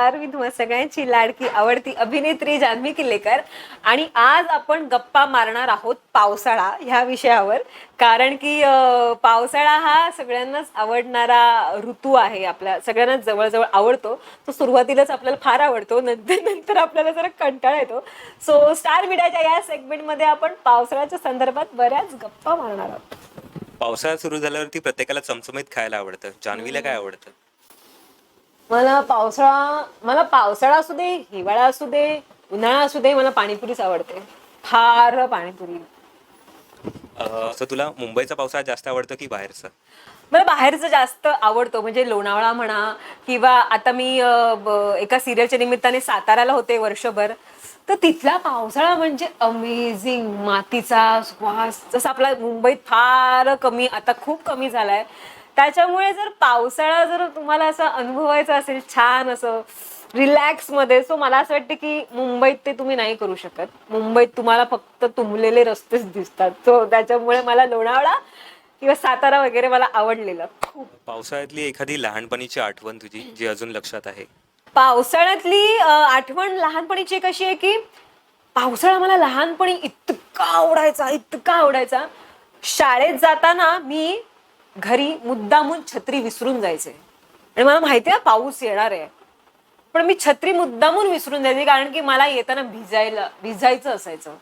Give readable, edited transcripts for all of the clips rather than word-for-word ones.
नमस्कार, मी तुम्हा सगळ्यांची लाडकी आवडती अभिनेत्री जान्हवी किल्लेकर आणि आज आपण गप्पा मारणार आहोत पावसाळा ह्या विषयावर. कारण की पावसाळा हा सगळ्यांनाच आवडणारा ऋतू आहे. आपल्या सगळ्यांनाच जवळजवळ आवडतो. तो सुरुवातीलाच आपल्याला फार आवडतो, नंतर नंतर आपल्याला जरा कंटाळा येतो. सो स्टार मीडियाच्या या सेगमेंटमध्ये आपण पावसाळ्याच्या संदर्भात बऱ्याच गप्पा मारणार आहोत. पावसाळा सुरू झाल्यावरती प्रत्येकाला चमचमीत खायला आवडतं. जान्हवीला काय आवडतं? मला पावसाळा असू दे, हिवाळा असू दे, उन्हाळा असू दे, मला पाणीपुरीच आवडते. फार पाणीपुरी. असं तुला मुंबईचा पावसाळा जास्त आवडतं की बाहेरचा? मला बाहेरचं जास्त आवडतो. म्हणजे लोणावळा म्हणा किंवा आता मी एका सिरियलच्या निमित्ताने साताऱ्याला होते वर्षभर. तर तिथला पावसाळा म्हणजे अमेझिंग. मातीचा श्वास जसा आपला मुंबईत फार कमी, आता खूप कमी झालाय. त्याच्यामुळे जर पावसाळा जर तुम्हाला असं अनुभवायचा असेल छान असं रिलॅक्स मध्ये, सो मला असं वाटतं की मुंबईत ते तुम्ही नाही करू शकत. मुंबईत तुम्हाला फक्त तुंबलेले रस्तेच दिसतात. सो त्याच्यामुळे मला लोणावळा किंवा सातारा वगैरे मला आवडलेलं खूप. पावसाळ्यातली एखादी लहानपणीची आठवण तुझी जी अजून लक्षात आहे? पावसाळ्यातली आठवण लहानपणीची कशी आहे की पावसाळा मला लहानपणी इतका आवडायचा, इतका आवडायचा. शाळेत जाताना मी घरी मुद्दामून छत्री विसरून जायचे आणि मला माहिती आहे पाऊस येणार आहे, पण मी छत्री मुद्दामून विसरून जायचे कारण की मला येताना भिजायचं असायचं.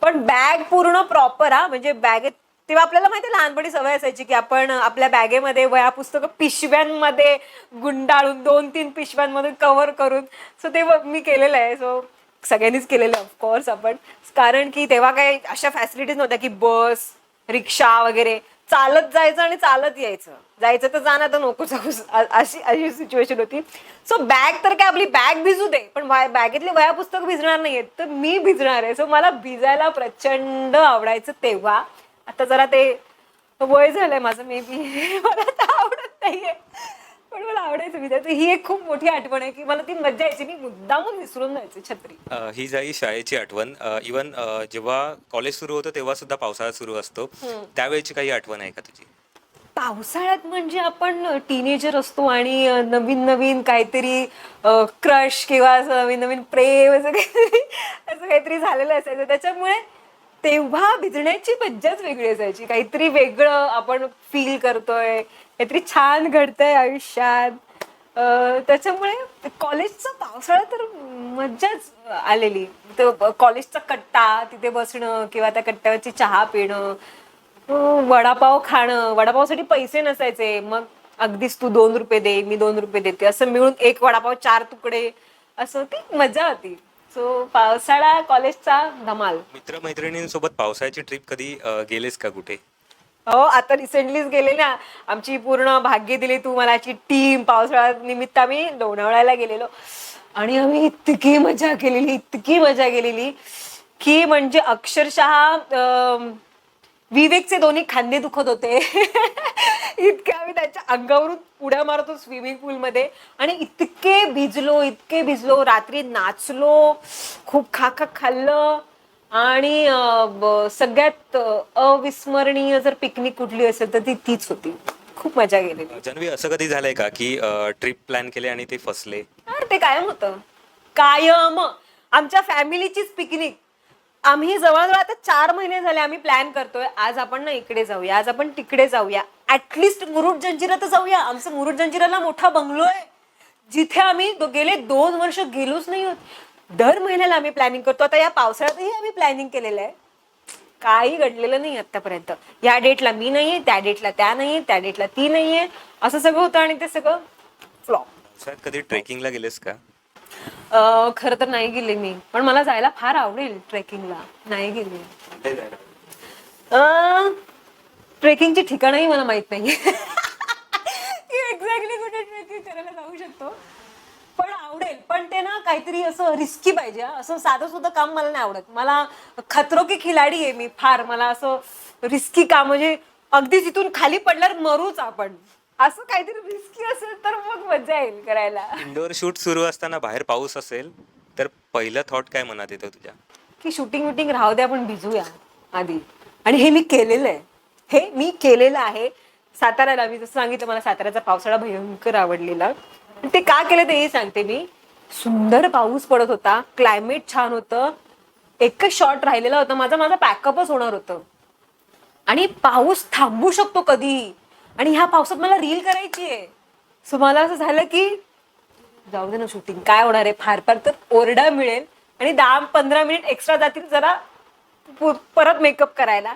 पण बॅग पूर्ण प्रॉपर, म्हणजे बॅगेत तेव्हा आपल्याला माहिती आहे लहानपणी सवय असायची की आपण आपल्या बॅगेमध्ये वह्या पुस्तकं पिशव्यांमध्ये गुंडाळून 2-3 पिशव्यांमधून कव्हर करून, सो ते मी केलेलं आहे. सो सगळ्यांनीच केलेलं आहे ऑफकोर्स आपण, कारण की तेव्हा काही अशा फॅसिलिटीज नव्हत्या की बस रिक्षा वगैरे. चालत जायचं आणि चालत यायचं. जायचं तर जाणार तर नको जाऊ, अशी अशी सिच्युएशन होती. सो बॅग तर काय आपली बॅग भिजू दे, पण बॅगेतली वह्या पुस्तक भिजणार नाहीयेत तर मी भिजणार आहे. सो मला भिजायला प्रचंड आवडायचं तेव्हा. आता जरा ते वय झालंय माझं, मे बी मला आता आवडत नाहीये, पण मला आवडायचं भिजायचं. ही एक खूप मोठी आठवण आहे की मला ती मज्जा यायची. मी मुद्दामून विसरून जायचे छत्री. ही झाली शाळेची आठवण. इवन जेव्हा कॉलेज सुरू होतं तेव्हा सुद्धा पावसाळा सुरू असतो, त्यावेळेची काही आठवण आहे का तुझी? पावसाळ्यात म्हणजे आपण टीनेजर असतो आणि नवीन नवीन काहीतरी क्रश किंवा असं नवीन नवीन प्रेम असं काहीतरी झालेलं असायचं. त्याच्यामुळे तेव्हा भिजण्याची मज्जाच वेगळी असायची. काहीतरी वेगळं आपण फील करतोय, काहीतरी छान घडतंय आयुष्यात. त्याच्यामुळे कॉलेजचा पावसाळा तर मज्जाच आलेली. कॉलेजचा कट्टा तिथे बसणं किंवा त्या कट्ट्यावरची चहा पिणं, वडापाव खाणं. वडापावसाठी पैसे नसायचे, मग अगदीच तू 2 रुपये दे, मी 2 रुपये देते, असं मिळून एक वडापाव 4 तुकडे, असं ती मजा होती. सो पावसाळा कॉलेजचा धमाल. मित्रमैत्रिणींसोबत पावसाळ्याची ट्रिप कधी गेलेस का कुठे? हो, आता रिसेंटलीच गेले ना. आमची पूर्ण भाग्य दिली तू मलाची टीम पावसाळ्या निमित्त आम्ही लोणावळ्याला गेलेलो आणि आम्ही इतकी मजा केलेली, इतकी मजा केलेली की म्हणजे अक्षरशः विवेकचे दोन्ही खांदे दुखत होते. इतके आम्ही त्याच्या अंगावरून उड्या मारतो स्विमिंग पूलमध्ये आणि इतके भिजलो, इतके भिजलो. रात्री नाचलो, खूप खाल्लं आणि सगळ्यात अविस्मरणीय जर पिकनिक कुठली असेल तर तीच होती. खूप मजा गेलेली. जान्हवी, असं कधी झालंय का की ट्रिप प्लॅन केले आणि ते फसले? ते कायम होतं, कायम. आमच्या फॅमिलीचीच पिकनिक आम्ही जवळजवळ आता 4 महिने झाले आम्ही प्लॅन करतोय. आज आपण ना इकडे जाऊया, आज आपण तिकडे जाऊया, ऍटलिस्ट मुरुड जंजिरा तर जाऊया. आमचं मुरुड जंजिराला मोठा बंगलो आहे जिथे आम्ही गेले 2 वर्ष गेलोच नाही होत. दर महिन्याला आम्ही प्लॅनिंग करतो. आता या पावसाळ्यातही आम्ही प्लॅनिंग केलेलं आहे. काही घडलेलं नाही आतापर्यंत. या डेटला मी नाहीये, त्या डेटला त्या नाहीये, त्या डेटला ती नाहीये, असं सगळं होतं आणि ते सगळं फ्लॉप. पावसाळ्यात कधी ट्रेकिंगला गेलेस का? खरं तर नाही गेले मी, पण मला जायला फार आवडेल ट्रेकिंगला. नाही गेले. ट्रेकिंगची ठिकाणही मला माहित नाहीये की एक्झॅक्टली कुठे ट्रेकिंग करायला जाऊ शकतो, पण आवडेल. पण ते ना काहीतरी असं रिस्की पाहिजे. असं साधं सुद्धा काम मला नाही आवडत. मला खतरो की खिलाडी आहे मी फार. मला असं रिस्की काम म्हणजे अगदी तिथून खाली पडल्यावर मरूच आपण, असं काहीतरी रिस्की असेल तर मग मजा येईल करायला. इंडोर शूट सुरू असताना बाहेर पाऊस असेल तर पहिलं थॉट काय मनात येतं तुझ्या? की शूटिंग राहू द्या, आपण भिजूया आधी. आणि हे मी केलेलं आहे. साताऱ्याला मी जसं सांगितलं, मला साताऱ्याचा पावसाळा भयंकर आवडलेला. ते का केलं तेही सांगते मी. सुंदर पाऊस पडत होता, क्लायमेट छान होतं, एकच शॉट राहिलेला होता माझा, माझा पॅकअपच होणार होतं आणि पाऊस थांबू शकतो कधीही आणि ह्या पावसात मला रील करायची आहे. सो मला असं झालं की जाऊ दे ना, शूटिंग काय होणार आहे, फार फार तर ओरडा मिळेल आणि 10-15 मिनिट एक्स्ट्रा जातील जरा परत मेकअप करायला.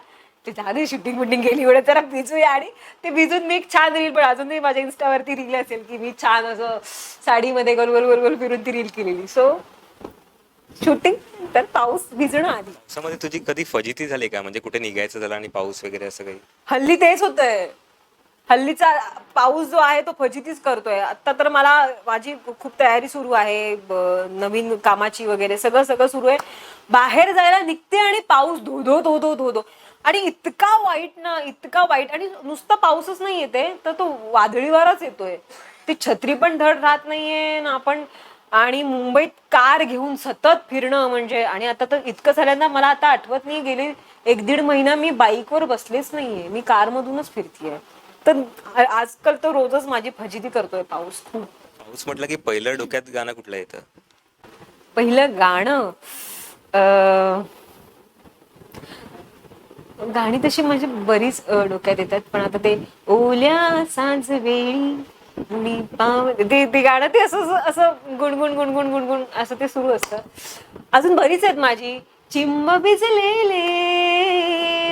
ते झाली शूटिंग बुटिंग गेली एवढं जरा भिजूया आणि ते भिजून मी एक छान रील, पण अजूनही माझ्या इन्स्टावरती रील असेल की मी छान असं साडीमध्ये गोल गोल गोल गोल फिरून ती रील केलेली. सो शूटिंग तर पाऊस भिजणं आधी. पावसामध्ये तुझी कधी फजिती झाली का, म्हणजे कुठे निघायचं झालं आणि पाऊस वगैरे असं काही? हल्ली तेच होतंय. हल्लीचा पाऊस जो आहे तो फजितीच करतोय. आता तर मला माझी खूप तयारी सुरू आहे, नवीन कामाची वगैरे सगळं सगळं सुरू आहे. बाहेर जायला निघते आणि पाऊस धो धो धो धो धो आणि इतका वाईट ना, इतका वाईट. आणि नुसता पाऊसच नाही येते तर तो वादळी वाराच येतोय. ती छत्री पण धड राहत नाहीये ना आपण. आणि मुंबईत कार घेऊन सतत फिरणं म्हणजे, आणि आता तर इतकं झाल्यानं मला आता आठवत नाही, गेले 1-1.5 महिना मी बाईकवर बसलेच नाहीये, मी कारमधूनच फिरतीये. तर आजकाल तर रोजच माझी फजिती करतोय पाऊस खूप. पाऊस म्हटलं की पहिलं डोक्यात गाणं कुठलं येतं? पहिलं गाणं गाणी तशी माझी बरीच डोक्यात येतात, पण आता ते ओल्या सांज वेळी उडी पाव ते गाणं, ते असं असं गुणगुण गुणगुण गुणगुण असं ते सुरू असतं. अजून बरीच आहेत माझी. चिंब भिजलेले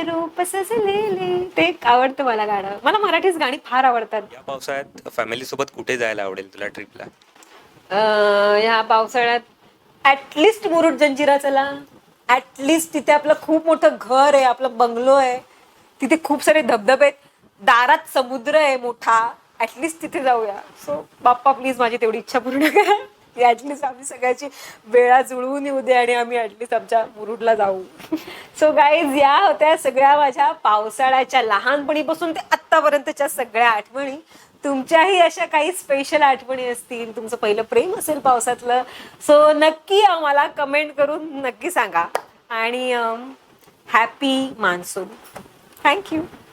रूप सजलेले, ते एक आवडतं मला गाणं. मला मराठीच गाणी फार आवडतात. या पावसाळ्यात फॅमिली सोबत कुठे जायला आवडेल तुला ट्रिपला? ह्या पावसाळ्यात ऍटलिस्ट मुरुड जंजिरा चला. ऍटलिस्ट तिथे आपलं खूप मोठं घर आहे, आपलं बंगलो आहे, तिथे खूप सारे धबधबे आहेत, दारात समुद्र आहे मोठा. ऍटलिस्ट तिथे जाऊया. सो बाप्पा प्लीज माझी तेवढी इच्छा पूर्ण करा. ऍटलिस्ट आम्ही सगळ्याची वेळा जुळवून येऊ दे आणि आम्ही ऍटलिस्ट आमच्या मुरुडला जाऊ. सो गाईज, या होत्या सगळ्या माझ्या पावसाळ्याच्या लहानपणीपासून ते आत्तापर्यंतच्या सगळ्या आठवणी. तुमच्याही अशा काही स्पेशल आठवणी असतील, तुमचं पहिलं प्रेम असेल पावसातलं, सो नक्की आम्हाला कमेंट करून नक्की सांगा. आणि हॅपी मान्सून. थँक्यू.